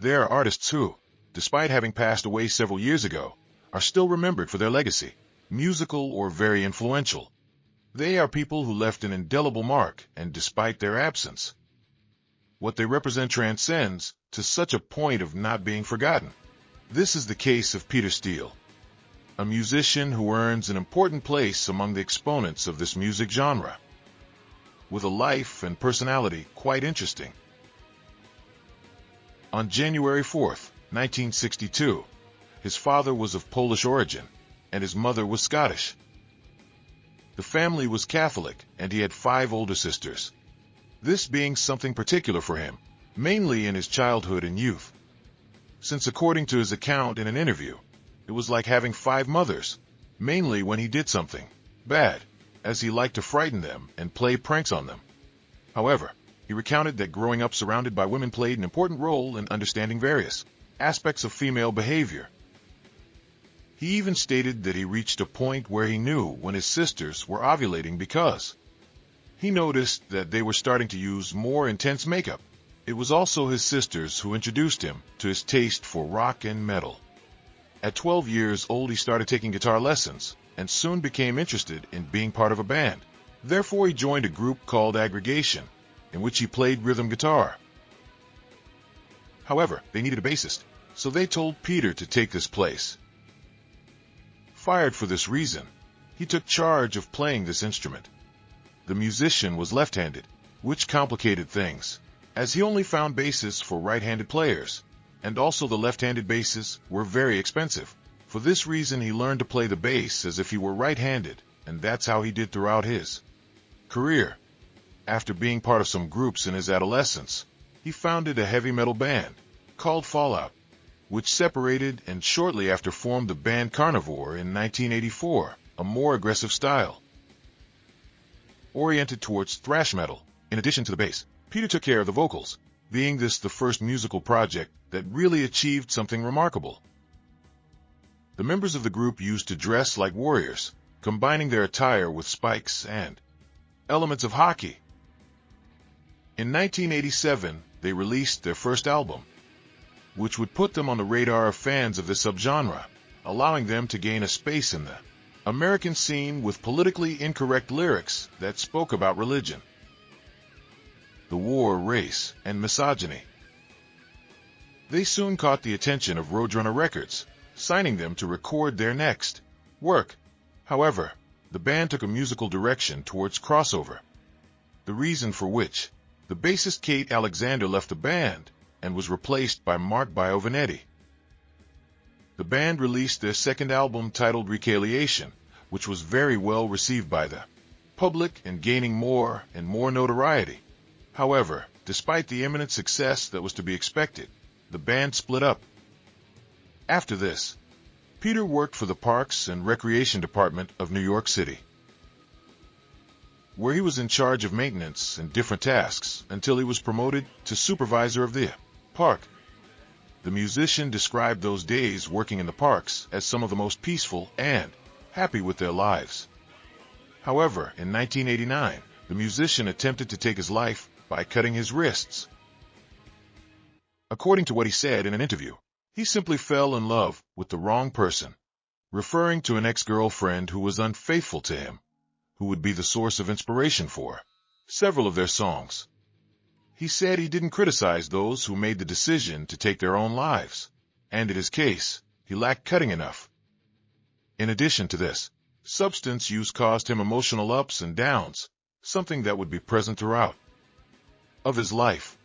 There are artists who, despite having passed away several years ago, are still remembered for their legacy, musical or very influential. They are people who left an indelible mark, and despite their absence, what they represent transcends to such a point of not being forgotten. This is the case of Peter Steele, a musician who earns an important place among the exponents of this music genre, with a life and personality quite interesting. On January 4th, 1962, his father was of Polish origin, and his mother was Scottish. The family was Catholic, and he had 5 older sisters, this being something particular for him, mainly in his childhood and youth, since according to his account in an interview, it was like having 5 mothers, mainly when he did something bad, as he liked to frighten them and play pranks on them. However, he recounted that growing up surrounded by women played an important role in understanding various aspects of female behavior. He even stated that he reached a point where he knew when his sisters were ovulating because he noticed that they were starting to use more intense makeup. It was also his sisters who introduced him to his taste for rock and metal. At 12 years old, he started taking guitar lessons and soon became interested in being part of a band. Therefore, he joined a group called Aggregation, in which he played rhythm guitar. However, they needed a bassist, so they told Peter to take this place. Fired for this reason, he took charge of playing this instrument. The musician was left-handed, which complicated things, as he only found basses for right-handed players, and also the left-handed basses were very expensive. For this reason, he learned to play the bass as if he were right-handed, and that's how he did throughout his career. After being part of some groups in his adolescence, he founded a heavy metal band called Fallout, which separated and shortly after formed the band Carnivore in 1984, a more aggressive style, oriented towards thrash metal. In addition to the bass, Peter took care of the vocals, being this the first musical project that really achieved something remarkable. The members of the group used to dress like warriors, combining their attire with spikes and elements of hockey. In 1987, they released their first album, which would put them on the radar of fans of this subgenre, allowing them to gain a space in the American scene with politically incorrect lyrics that spoke about religion, the war, race, and misogyny. They soon caught the attention of Roadrunner Records, signing them to record their next work. However, the band took a musical direction towards crossover, the reason for which the bassist Kate Alexander left the band and was replaced by Mark Biovanetti. The band released their second album titled Recaliation, which was very well received by the public and gaining more and more notoriety. However, despite the imminent success that was to be expected, the band split up. After this, Peter worked for the Parks and Recreation Department of New York City, where he was in charge of maintenance and different tasks until he was promoted to supervisor of the park. The musician described those days working in the parks as some of the most peaceful and happy with their lives. However, in 1989, the musician attempted to take his life by cutting his wrists. According to what he said in an interview, he simply fell in love with the wrong person, referring to an ex-girlfriend who was unfaithful to him, who would be the source of inspiration for several of their songs. He said he didn't criticize those who made the decision to take their own lives, and in his case, he lacked cutting enough. In addition to this, substance use caused him emotional ups and downs, something that would be present throughout of his life.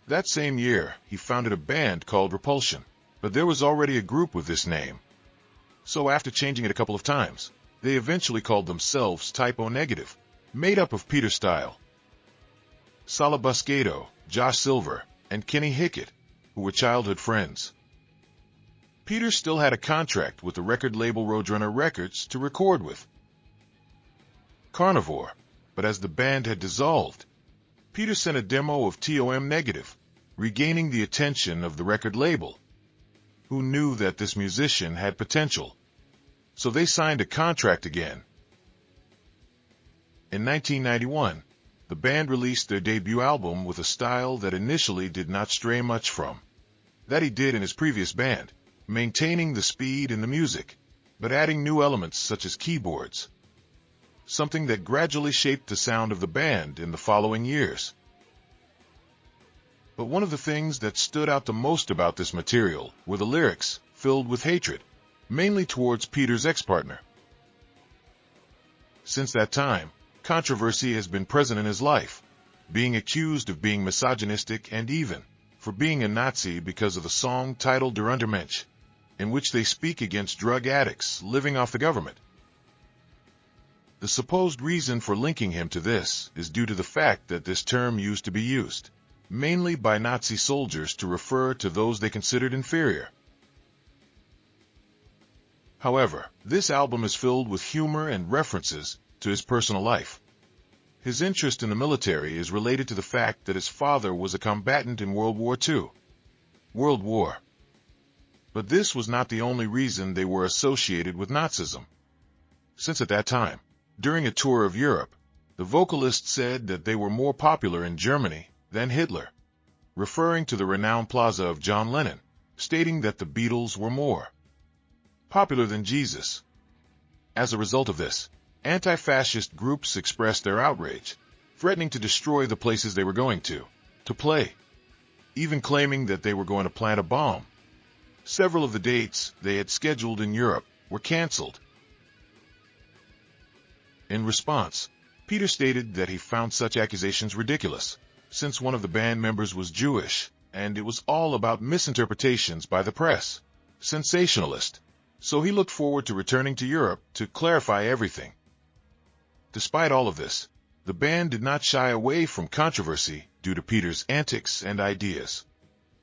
That same year, he founded a band called Repulsion, but there was already a group with this name. So after changing it a couple of times, they eventually called themselves Typo Negative, made up of Peter Steele, Sala Buscato, Josh Silver, and Kenny Hickett, who were childhood friends. Peter still had a contract with the record label Roadrunner Records to record with Carnivore, but as the band had dissolved, Peter sent a demo of TOM Negative, regaining the attention of the record label, who knew that this musician had potential. So they signed a contract again. In 1991, the band released their debut album with a style that initially did not stray much from that he did in his previous band, maintaining the speed and the music, but adding new elements such as keyboards, something that gradually shaped the sound of the band in the following years. But one of the things that stood out the most about this material were the lyrics, filled with hatred, mainly towards Peter's ex-partner. Since that time, controversy has been present in his life, being accused of being misogynistic and even for being a Nazi because of the song titled Der Untermensch, in which they speak against drug addicts living off the government. The supposed reason for linking him to this is due to the fact that this term used to be used, mainly by Nazi soldiers to refer to those they considered inferior. However, this album is filled with humor and references to his personal life. His interest in the military is related to the fact that his father was a combatant in World War II. But this was not the only reason they were associated with Nazism. Since at that time, during a tour of Europe, the vocalist said that they were more popular in Germany than Hitler, referring to the renowned plaza of John Lennon, stating that the Beatles were more popular than Jesus. As a result of this, anti-fascist groups expressed their outrage, threatening to destroy the places they were going to play, even claiming that they were going to plant a bomb. Several of the dates they had scheduled in Europe were canceled. In response, Peter stated that he found such accusations ridiculous, since one of the band members was Jewish, and it was all about misinterpretations by the press, sensationalist. So he looked forward to returning to Europe to clarify everything. Despite all of this, the band did not shy away from controversy due to Peter's antics and ideas.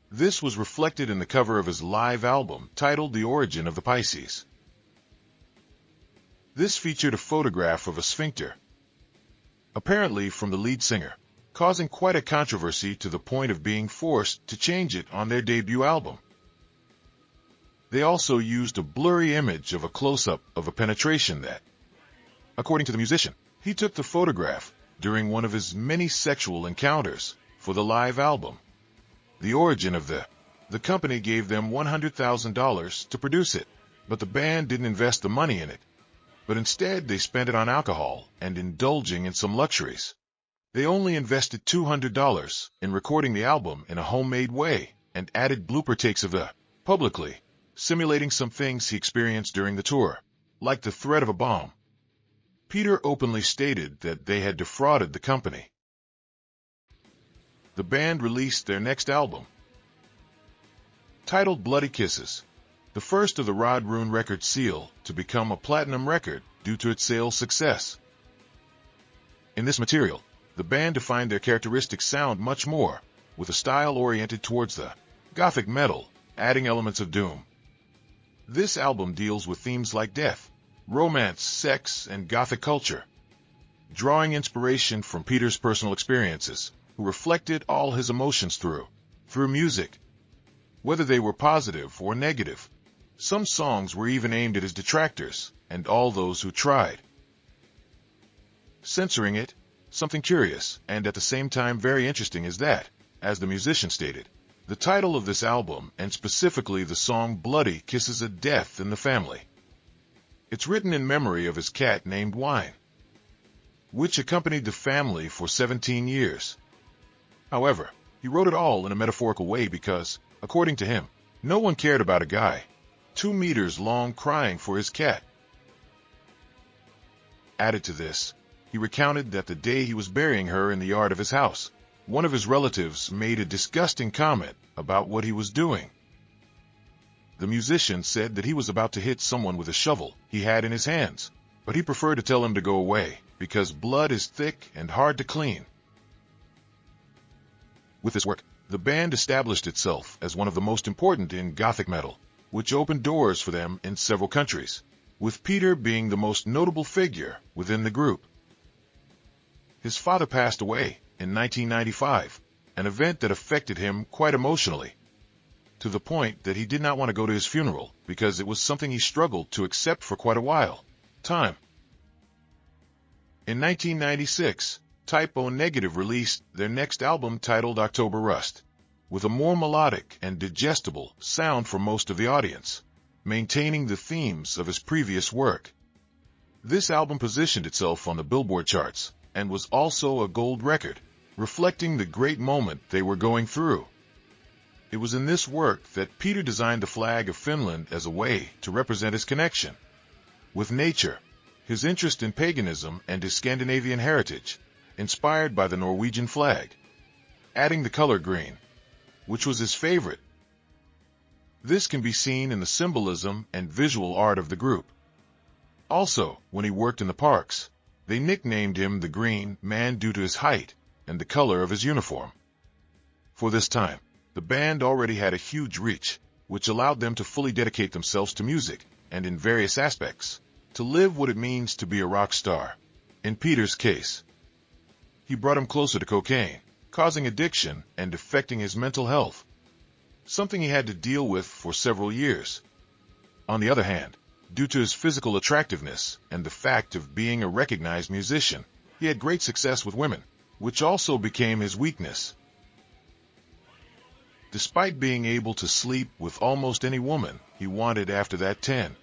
This was reflected in the cover of his live album titled The Origin of the Pisces. This featured a photograph of a sphincter, apparently from the lead singer, causing quite a controversy to the point of being forced to change it on their debut album. They also used a blurry image of a close-up of a penetration that, according to the musician, he took the photograph during one of his many sexual encounters for the live album. The Origin of the company gave them $100,000 to produce it, but the band didn't invest the money in it, but instead they spent it on alcohol and indulging in some luxuries. They only invested $200 in recording the album in a homemade way and added blooper takes of the publicly simulating some things he experienced during the tour, like the threat of a bomb. Peter openly stated that they had defrauded the company. The band released their next album, titled Bloody Kisses, the first of the Rod Rune record seal to become a platinum record due to its sales success. In this material, the band defined their characteristic sound much more, with a style oriented towards the Gothic metal, adding elements of doom. This album deals with themes like death, romance, sex, and Gothic culture, drawing inspiration from Peter's personal experiences, who reflected all his emotions through music, whether they were positive or negative. Some songs were even aimed at his detractors and all those who tried censoring it. Something curious and at the same time very interesting is that, as the musician stated, the title of this album, and specifically the song Bloody Kisses, a death in the family. It's written in memory of his cat named Wine, which accompanied the family for 17 years. However, he wrote it all in a metaphorical way because, according to him, no one cared about a guy 2 meters long crying for his cat. Added to this, he recounted that the day he was burying her in the yard of his house, one of his relatives made a disgusting comment about what he was doing. The musician said that he was about to hit someone with a shovel he had in his hands, but he preferred to tell him to go away because blood is thick and hard to clean. With this work, the band established itself as one of the most important in Gothic metal, which opened doors for them in several countries, with Peter being the most notable figure within the group. His father passed away in 1995, an event that affected him quite emotionally, to the point that he did not want to go to his funeral because it was something he struggled to accept for quite a while. In 1996, Type O Negative released their next album titled October Rust. with a more melodic and digestible sound for most of the audience, maintaining the themes of his previous work. This album positioned itself on the Billboard charts and was also a gold record, reflecting the great moment they were going through. It was in this work that Peter designed the flag of Finland as a way to represent his connection with nature, his interest in paganism, and his Scandinavian heritage, inspired by the Norwegian flag, adding the color green, which was his favorite. This can be seen in the symbolism and visual art of the group. Also, when he worked in the parks, they nicknamed him the Green Man due to his height and the color of his uniform. For this time, the band already had a huge reach, which allowed them to fully dedicate themselves to music and in various aspects, to live what it means to be a rock star. In Peter's case, he brought him closer to cocaine, causing addiction and affecting his mental health, something he had to deal with for several years. On the other hand, due to his physical attractiveness and the fact of being a recognized musician, he had great success with women, which also became his weakness. Despite being able to sleep with almost any woman he wanted after that 10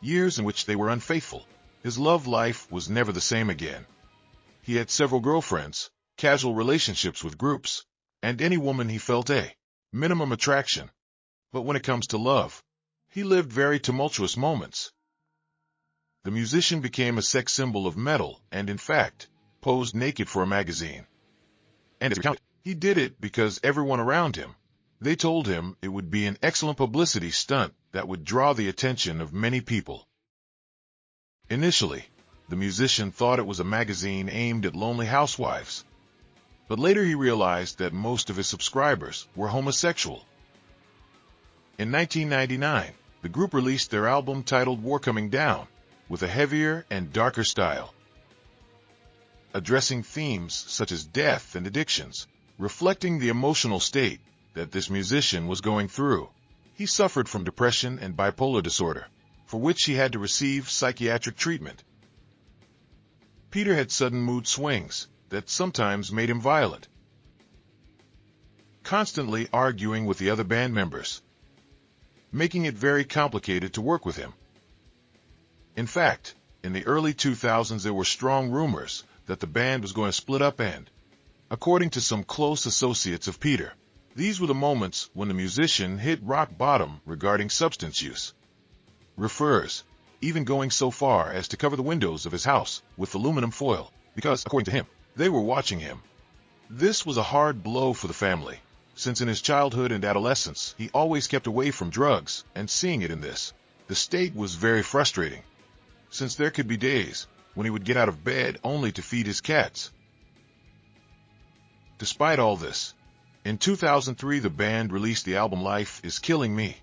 years in which they were unfaithful, his love life was never the same again. He had several girlfriends, casual relationships with groups, and any woman he felt a minimum attraction. But when it comes to love, he lived very tumultuous moments. The musician became a sex symbol of metal and, in fact, posed naked for a magazine. And as he recounted, he did it because everyone around him, they told him it would be an excellent publicity stunt that would draw the attention of many people. Initially, the musician thought it was a magazine aimed at lonely housewives, but later he realized that most of his subscribers were homosexual. In 1999, the group released their album titled War Coming Down, with a heavier and darker style, addressing themes such as death and addictions, reflecting the emotional state that this musician was going through. He suffered from depression and bipolar disorder, for which he had to receive psychiatric treatment. Peter had sudden mood swings that sometimes made him violent, constantly arguing with the other band members, making it very complicated to work with him. In fact, in the early 2000s there were strong rumors that the band was going to split up and, according to some close associates of Peter, these were the moments when the musician hit rock bottom regarding substance use. Refers, even going so far as to cover the windows of his house with aluminum foil, because, according to him, they were watching him. This was a hard blow for the family, since in his childhood and adolescence he always kept away from drugs, and seeing it in this, the state was very frustrating, since there could be days when he would get out of bed only to feed his cats. Despite all this, in 2003 the band released the album Life Is Killing Me,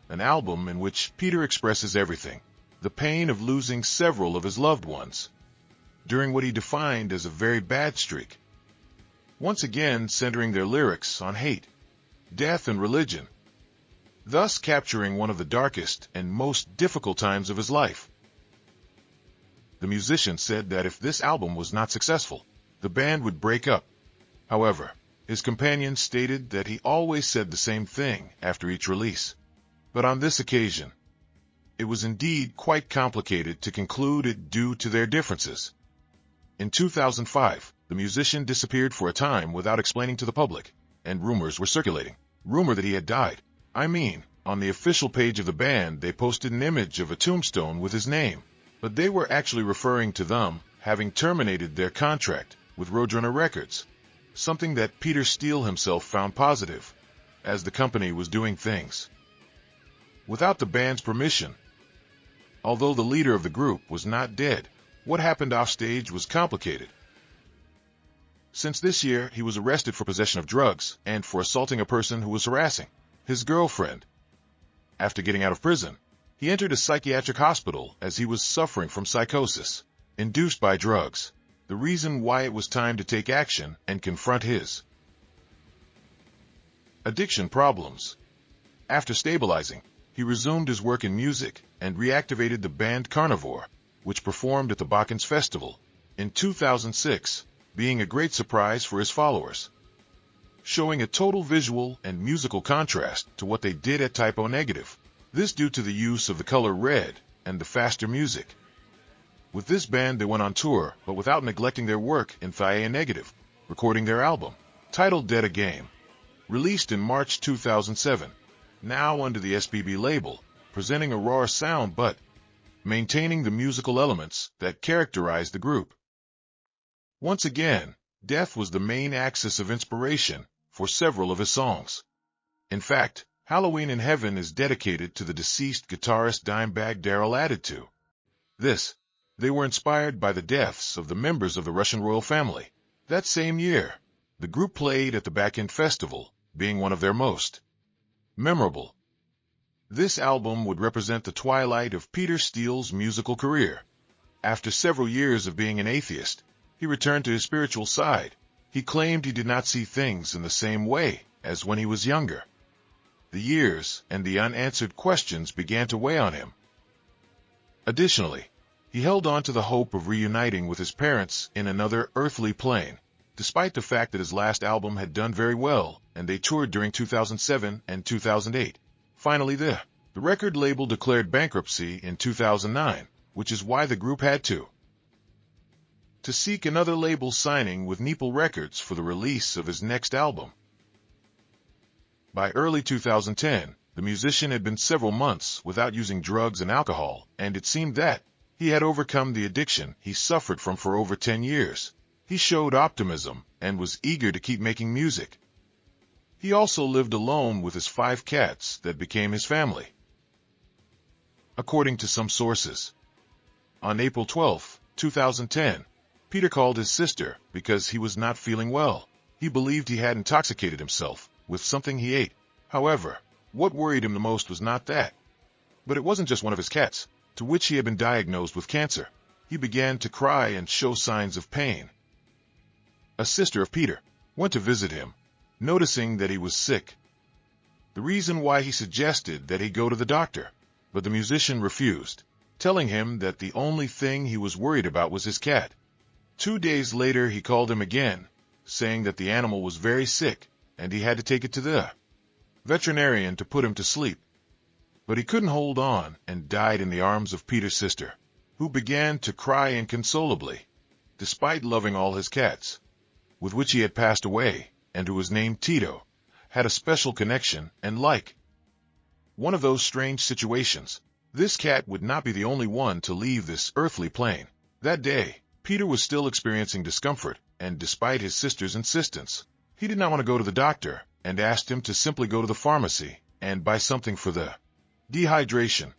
an album in which Peter expresses everything, the pain of losing several of his loved ones, during what he defined as a very bad streak, once again centering their lyrics on hate, death, and religion, thus capturing one of the darkest and most difficult times of his life. The musician said that if this album was not successful, the band would break up. However, his companion stated that he always said the same thing after each release. But on this occasion, it was indeed quite complicated to conclude it due to their differences. In 2005, the musician disappeared for a time without explaining to the public, and rumors were circulating. Rumor that he had died. On the official page of the band they posted an image of a tombstone with his name, but they were actually referring to them having terminated their contract with Roadrunner Records, something that Peter Steele himself found positive, as the company was doing things without the band's permission. Although the leader of the group was not dead, what happened offstage was complicated. Since this year he was arrested for possession of drugs and for assaulting a person who was harassing his girlfriend. After getting out of prison, he entered a psychiatric hospital as he was suffering from psychosis induced by drugs, the reason why it was time to take action and confront his addiction problems. After stabilizing, he resumed his work in music and reactivated the band Carnivore, which performed at the Bacchan's Festival in 2006, being a great surprise for his followers. showing a total visual and musical contrast to what they did at Type O Negative. This due to the use of the color red and the faster music. With this band, they went on tour, but without neglecting their work in Type O Negative, recording their album, titled Dead a Game, released in March 2007, now under the SBB label, presenting a raw sound but maintaining the musical elements that characterize the group. Once again, death was the main axis of inspiration for several of his songs. In fact, Halloween in Heaven is dedicated to the deceased guitarist Dimebag Darrell. Added to this, they were inspired by the deaths of the members of the Russian royal family. That same year, the group played at the Backend Festival, being one of their most memorable. This album would represent the twilight of Peter Steele's musical career. After several years of being an atheist, he returned to his spiritual side. He claimed he did not see things in the same way as when he was younger. The years and the unanswered questions began to weigh on him. Additionally, he held on to the hope of reuniting with his parents in another earthly plane, despite the fact that his last album had done very well and they toured during 2007 and 2008. Finally, the record label declared bankruptcy in 2009, which is why the group had to seek another label signing with Nepal Records for the release of his next album. By early 2010, the musician had been several months without using drugs and alcohol, and it seemed that he had overcome the addiction he suffered from for over 10 years. He showed optimism and was eager to keep making music. He also lived alone with his 5 cats that became his family. According to some sources, on April 12, 2010, Peter called his sister because he was not feeling well. He believed he had intoxicated himself with something he ate. However, what worried him the most was not that, but it wasn't just one of his cats, to which he had been diagnosed with cancer. He began to cry and show signs of pain. A sister of Peter went to visit him, noticing that he was sick. The reason why he suggested that he go to the doctor, but the musician refused, telling him that the only thing he was worried about was his cat. 2 days later, he called him again, saying that the animal was very sick and he had to take it to the veterinarian to put him to sleep. But he couldn't hold on and died in the arms of Peter's sister, who began to cry inconsolably, despite loving all his cats, with which he had passed away and who was named Tito, had a special connection and like one of those strange situations. This cat would not be the only one to leave this earthly plane. That day, Peter was still experiencing discomfort, and despite his sister's insistence, he did not want to go to the doctor and asked him to simply go to the pharmacy and buy something for the dehydration.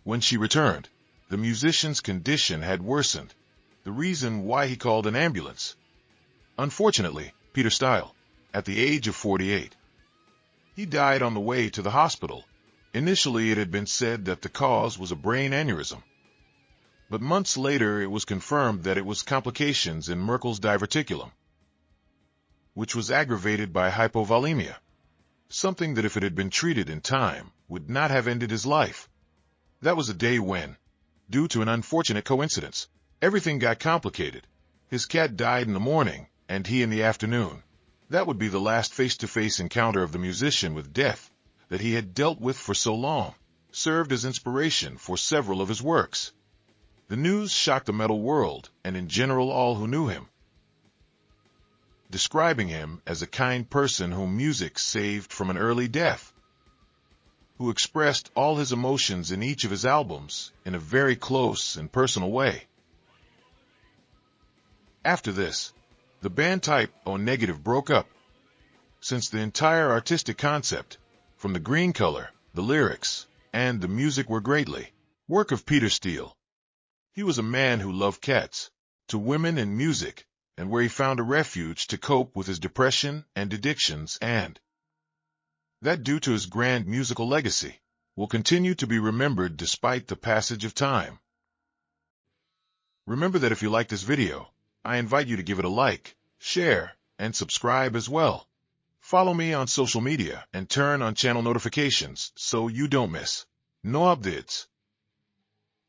When she returned, the musician's condition had worsened, the reason why he called an ambulance. Unfortunately, Peter Steele, at the age of 48, he died on the way to the hospital. Initially, it had been said that the cause was a brain aneurysm, but months later it was confirmed that it was complications in Merkel's diverticulum, which was aggravated by hypovolemia, something that if it had been treated in time would not have ended his life. That was a day when, due to an unfortunate coincidence, everything got complicated. His cat died in the morning, and he in the afternoon. That would be the last face-to-face encounter of the musician with death that he had dealt with for so long, served as inspiration for several of his works. The news shocked the metal world and in general all who knew him, describing him as a kind person whom music saved from an early death, who expressed all his emotions in each of his albums in a very close and personal way. After this, the band Type O Negative broke up, since the entire artistic concept, from the green color, the lyrics, and the music were greatly work of Peter Steele. He was a man who loved cats, to women and music, and where he found a refuge to cope with his depression and addictions, and that due to his grand musical legacy, will continue to be remembered despite the passage of time. Remember that if you like this video, I invite you to give it a like, share, and subscribe as well. Follow me on social media and turn on channel notifications so you don't miss no updates.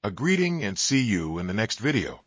A greeting and see you in the next video.